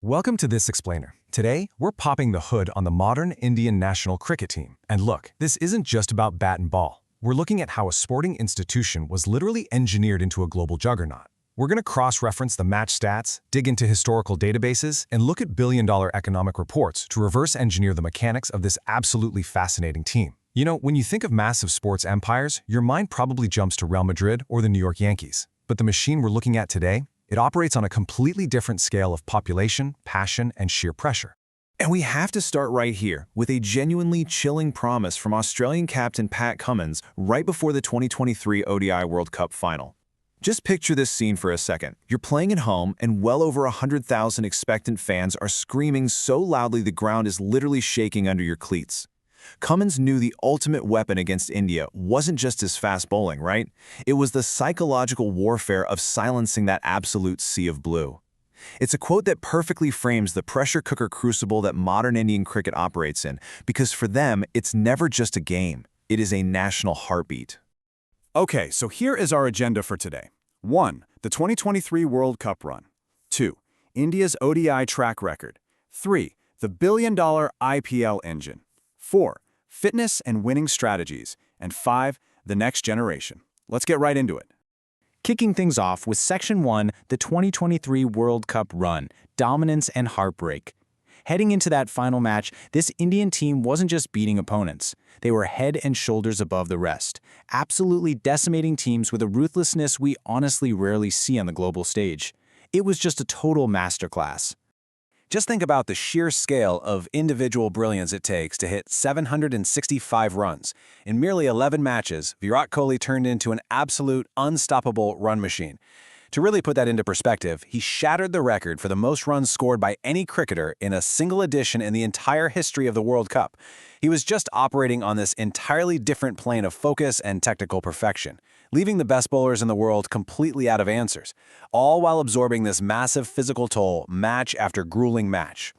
Welcome to this explainer. Today, we're popping the hood on the modern Indian national cricket team. And look, this isn't just about bat and ball. We're looking at how a sporting institution was literally engineered into a global juggernaut. We're going to cross-reference the match stats, dig into historical databases, and look at billion-dollar economic reports to reverse engineer the mechanics of this absolutely fascinating team. You know, when you think of massive sports empires, your mind probably jumps to Real Madrid or the New York Yankees. But the machine we're looking at today, it operates on a completely different scale of population, passion, and sheer pressure. And we have to start right here with a genuinely chilling promise from Australian captain Pat Cummins right before the 2023 ODI World Cup final. Just picture this scene for a second. You're playing at home and well over 100,000 expectant fans are screaming so loudly the ground is literally shaking under your cleats. Cummins knew the ultimate weapon against India wasn't just his fast bowling, right? It was the psychological warfare of silencing that absolute sea of blue. It's a quote that perfectly frames the pressure cooker crucible that modern Indian cricket operates in, because for them, it's never just a game. It is a national heartbeat. Okay, so here is our agenda for today. 1. The 2023 World Cup run. 2. India's ODI track record. 3. The billion-dollar IPL engine. 4. Fitness and winning strategies. And 5. The next generation. Let's get right into it. Kicking things off with Section 1, the 2023 World Cup run, dominance and heartbreak. Heading into that final match, this Indian team wasn't just beating opponents. They were head and shoulders above the rest, absolutely decimating teams with a ruthlessness we honestly rarely see on the global stage. It was just a total masterclass. Just think about the sheer scale of individual brilliance it takes to hit 765 runs. In merely 11 matches, Virat Kohli turned into an absolute unstoppable run machine. To really put that into perspective, he shattered the record for the most runs scored by any cricketer in a single edition in the entire history of the World Cup. He was just operating on this entirely different plane of focus and technical perfection, leaving the best bowlers in the world completely out of answers, all while absorbing this massive physical toll match after grueling match.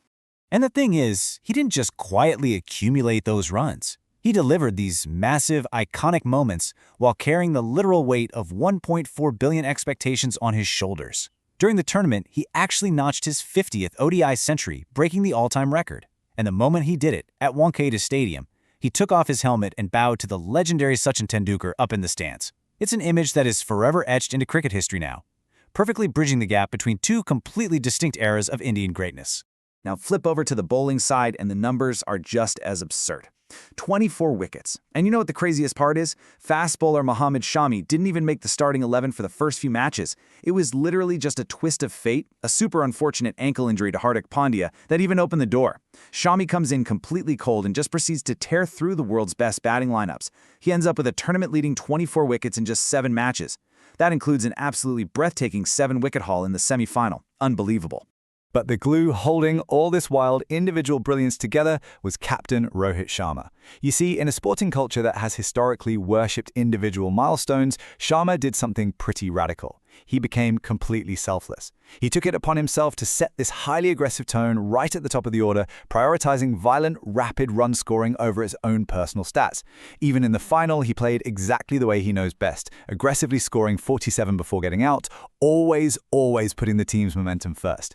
And the thing is, he didn't just quietly accumulate those runs. He delivered these massive, iconic moments while carrying the literal weight of 1.4 billion expectations on his shoulders. During the tournament, he actually notched his 50th ODI century, breaking the all-time record. And the moment he did it, at Wankhede Stadium, he took off his helmet and bowed to the legendary Sachin Tendulkar up in the stands. It's an image that is forever etched into cricket history now, perfectly bridging the gap between two completely distinct eras of Indian greatness. Now flip over to the bowling side and the numbers are just as absurd. 24 wickets. And you know what the craziest part is? Fast bowler Mohammad Shami didn't even make the starting 11 for the first few matches. It was literally just a twist of fate, a super unfortunate ankle injury to Hardik Pandya that even opened the door. Shami comes in completely cold and just proceeds to tear through the world's best batting lineups. He ends up with a tournament-leading 24 wickets in just 7 matches. That includes an absolutely breathtaking 7-wicket haul in the semi-final. Unbelievable. But the glue holding all this wild individual brilliance together was Captain Rohit Sharma. You see, in a sporting culture that has historically worshipped individual milestones, Sharma did something pretty radical. He became completely selfless. He took it upon himself to set this highly aggressive tone right at the top of the order, prioritizing violent, rapid run scoring over his own personal stats. Even in the final, he played exactly the way he knows best, aggressively scoring 47 before getting out, always putting the team's momentum first.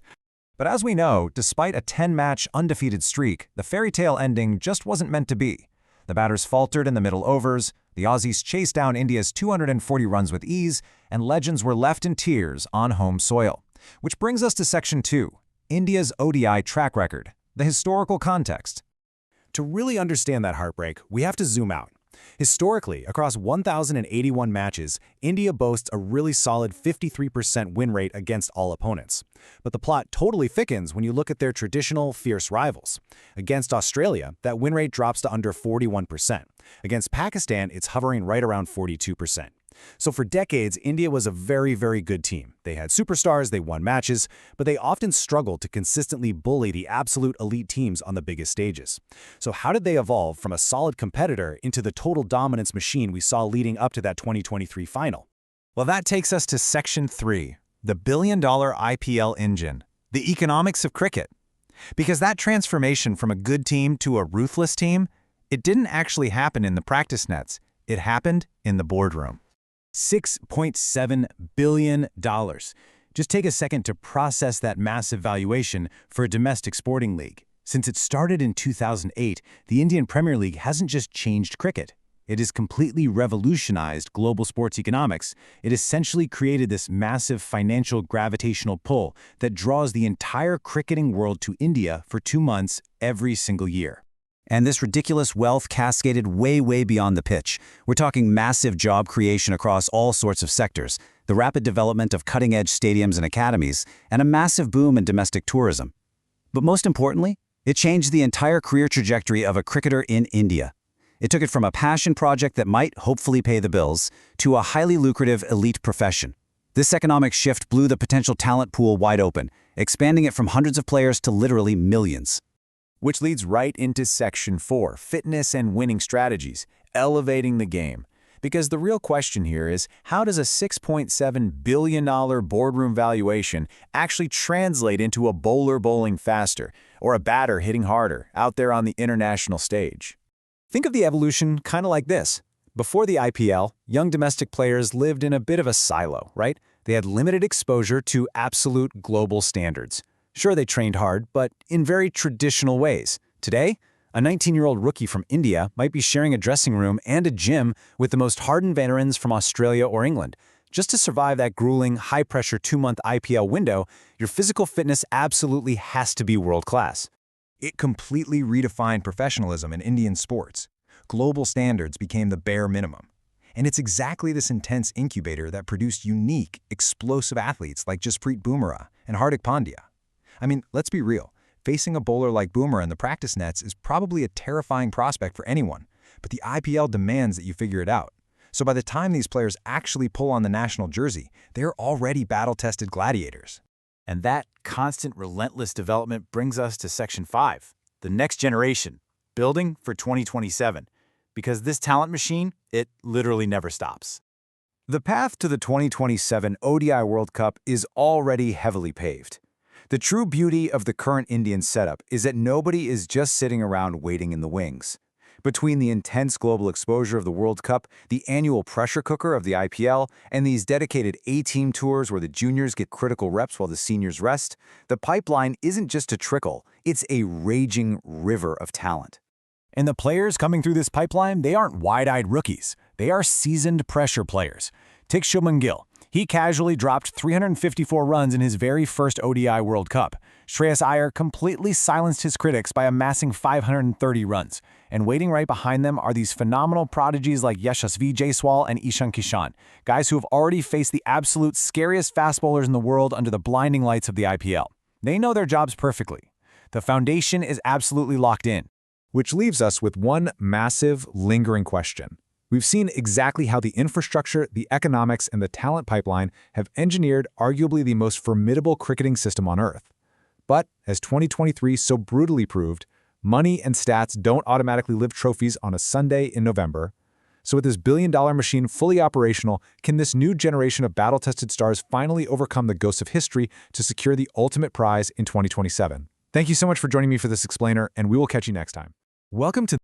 But as we know, despite a 10-match undefeated streak, the fairy tale ending just wasn't meant to be. The batters faltered in the middle overs, the Aussies chased down India's 240 runs with ease, and legends were left in tears on home soil. Which brings us to Section 2, India's ODI track record, the historical context. To really understand that heartbreak, we have to zoom out. Historically, across 1,081 matches, India boasts a really solid 53% win rate against all opponents. But the plot totally thickens when you look at their traditional, fierce rivals. Against Australia, that win rate drops to under 41%. Against Pakistan, it's hovering right around 42%. So for decades, India was a very good team. They had superstars, they won matches, but they often struggled to consistently bully the absolute elite teams on the biggest stages. So how did they evolve from a solid competitor into the total dominance machine we saw leading up to that 2023 final? Well, that takes us to Section 3, the billion-dollar IPL engine, the economics of cricket. Because that transformation from a good team to a ruthless team, it didn't actually happen in the practice nets. It happened in the boardroom. $6.7 billion. Just take a second to process that massive valuation for a domestic sporting league. Since it started in 2008, the Indian Premier League hasn't just changed cricket. It has completely revolutionized global sports economics. It essentially created this massive financial gravitational pull that draws the entire cricketing world to India for 2 months every single year. And this ridiculous wealth cascaded way, way beyond the pitch. We're talking massive job creation across all sorts of sectors, the rapid development of cutting-edge stadiums and academies, and a massive boom in domestic tourism. But most importantly, it changed the entire career trajectory of a cricketer in India. It took it from a passion project that might hopefully pay the bills to a highly lucrative elite profession. This economic shift blew the potential talent pool wide open, expanding it from hundreds of players to literally millions. Which leads right into Section 4, Fitness and Winning Strategies, Elevating the Game. Because the real question here is, how does a $6.7 billion boardroom valuation actually translate into a bowler bowling faster or a batter hitting harder out there on the international stage? Think of the evolution kind of like this. Before the IPL, young domestic players lived in a bit of a silo, right? They had limited exposure to absolute global standards. Sure, they trained hard, but in very traditional ways. Today, a 19-year-old rookie from India might be sharing a dressing room and a gym with the most hardened veterans from Australia or England. Just to survive that grueling, high-pressure 2-month IPL window, your physical fitness absolutely has to be world-class. It completely redefined professionalism in Indian sports. Global standards became the bare minimum. And it's exactly this intense incubator that produced unique, explosive athletes like Jasprit Bumrah and Hardik Pandya. I mean, let's be real. Facing a bowler like Bumrah in the practice nets is probably a terrifying prospect for anyone, but the IPL demands that you figure it out. So by the time these players actually pull on the national jersey, they're already battle-tested gladiators. And that constant, relentless development brings us to Section 5, the next generation, building for 2027. Because this talent machine, it literally never stops. The path to the 2027 ODI World Cup is already heavily paved. The true beauty of the current Indian setup is that nobody is just sitting around waiting in the wings. Between the intense global exposure of the World Cup, the annual pressure cooker of the IPL, and these dedicated A-team tours where the juniors get critical reps while the seniors rest, the pipeline isn't just a trickle, it's a raging river of talent. And the players coming through this pipeline, they aren't wide-eyed rookies. They are seasoned pressure players. Take Shubman Gill. He casually dropped 354 runs in his very first ODI World Cup. Shreyas Iyer completely silenced his critics by amassing 530 runs. And waiting right behind them are these phenomenal prodigies like Yashasvi Jaiswal and Ishan Kishan, guys who have already faced the absolute scariest fast bowlers in the world under the blinding lights of the IPL. They know their jobs perfectly. The foundation is absolutely locked in. Which leaves us with one massive, lingering question. We've seen exactly how the infrastructure, the economics, and the talent pipeline have engineered arguably the most formidable cricketing system on Earth. But, as 2023 so brutally proved, money and stats don't automatically lift trophies on a Sunday in November. So with this billion-dollar machine fully operational, can this new generation of battle-tested stars finally overcome the ghosts of history to secure the ultimate prize in 2027? Thank you so much for joining me for this explainer, and we will catch you next time. Welcome to